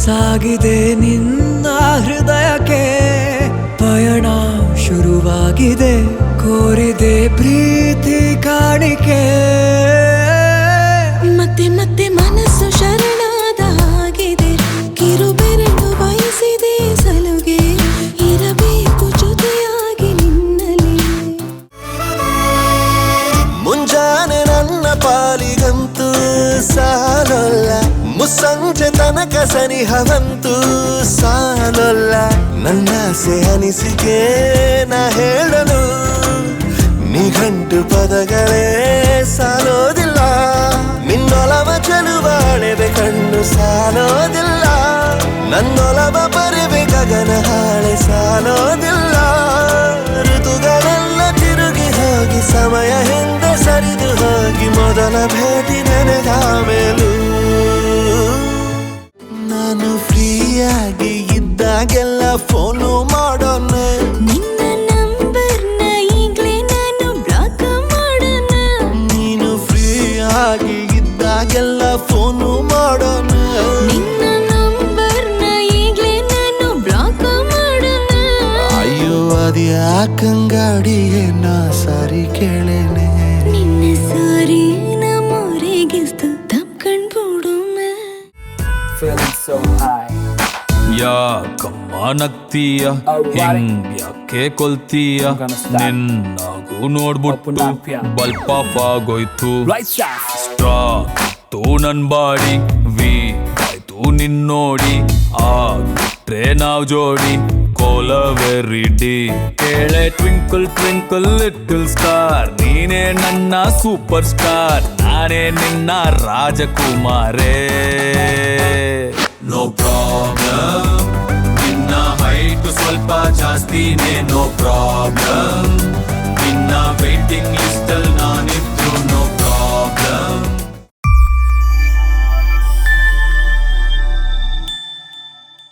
ಸಾಗಿದೆ ನಿನ್ನ ಹೃದಯಕ್ಕೆ ಪಯಣ ಶುರುವಾಗಿದೆ ಕೋರಿದೆ ಪ್ರೀತಿ ಕಾಣಿಕೆ ಮತ್ತೆ ಮತ್ತೆ ಮನಸ್ಸು ಶರಣಾದ ಹಾಗಿದೆ ಕಿರುಬೆರಳು ಬಯಸಿದೆ ಸಲುಗೆ ಇರಬೇಕು ಜೊತೆಯಾಗಿ ನಿನ್ನಲ್ಲಿ ಮುಂಜಾನೆ ನನ್ನ ಪಾಲಿಗಂತೂ ಸಾಲಲ್ಲ ಮುಸ್ಸಂಜೆ ತನಕ ಸನಿಹವಂತೂ ಸಾಲಲ್ಲ ನನ್ನ ಅನಿಸಿಕೆ ನಾ ಹೇಳಲು ನಿಘಂಟು ಪದಗಳೇ ಸಾಲೋದಿಲ್ಲ ನಿನ್ನೊಲವ ಚೆಲುವಾಳೆವೆ ಕಣ್ಣು ಸಾಲೋದಿಲ್ಲ ನನ್ನೊಲವ ಬರೆವೆ ಗಗನ ಹಾಳೆ ಸಾಲೋದಿಲ್ಲ ಋತುಗಳೆಲ್ಲ ತಿರುಗಿ ಹೋಗಿ ಸಮಯ ಹಿಂದೆ ಸರಿದು ಹೋಗಿ ಮೊದಲ ಭೇಟಿ ನನಗ ಮೇಲೂ ನಾನು ಫ್ರೀಯಾಗಿ ಇದ್ದಾಗೆಲ್ಲ ಫೋನು ಮಾಡೋಣ ನಿನ್ನ ನಂಬರ್ನ ಈಗ್ಲೇ ನಾನು ಬ್ಲಾಕ್ ಮಾಡೋಣ ನೀನು ಫ್ರೀಯಾಗಿ ಇದ್ದಾಗೆಲ್ಲ ಫೋನು ಮಾಡೋಣ ನಿನ್ನ ನಂಬರ್ನ ಈಗ್ಲೇ ನಾನು ಬ್ಲಾಕ್ ಮಾಡೋಣ ಅಯ್ಯೋ ಅದ್ಯಾಕಂಗಾಡಿಯೇ ನಾ ಸಾರಿ ಕೇಳೇನೆ ನಿನ್ನ ಸಾರಿ ನಮ್ಮೂರಿಗಿಸ್ತು ತಪ್ಕಂಡ್ಬಿಡುಮೆ Feeling so high. ಯಾಕಮ್ಮ ನಗ್ತೀಯ ಹಿಂಗ್ ಯಾಕೆ ಕೊಲ್ತೀಯ ನಿನ್ನಾಗೂ ನೋಡ್ಬಿಟ್ಟು ಬಲ್ಪ ಆಗೋಯ್ತು Right side. ಸ್ಟ್ರಾಂಗ್ ಇತ್ತು ನನ್ ಬಾಡಿ ವೀಕ್ ಆಯ್ತು ನಿನ್ನೋಡಿ ಆಗ್ಬಿಟ್ರೆ ನಾವ್ ಜೋಡಿ ಕೋಲವೆರಿಡಿ ಕೇಳೆ ಟ್ವಿಂಕಲ್ ಟ್ವಿಂಕಲ್ ಲಿಟಲ್ ಸ್ಟಾರ್ ನೀನೇ ನನ್ನ ಸೂಪರ್ ಸ್ಟಾರ್ ನಾನೇ ನಿನ್ನ ರಾಜಕುಮಾರೇ ನೋ ಪ್ರಾಬ್ಲಮ್ ನಿನ್ನ ಹೈಟ್ ಸ್ವಲ್ಪ ಜಾಸ್ತಿನೇ ನೋ ಪ್ರಾಬ್ಲಮ್ ನಿನ್ನ ವೇಟಿಂಗ್ ಲಿಸ್ಟ್ ಅಲ್ಲಿ ನಾನಿದ್ರು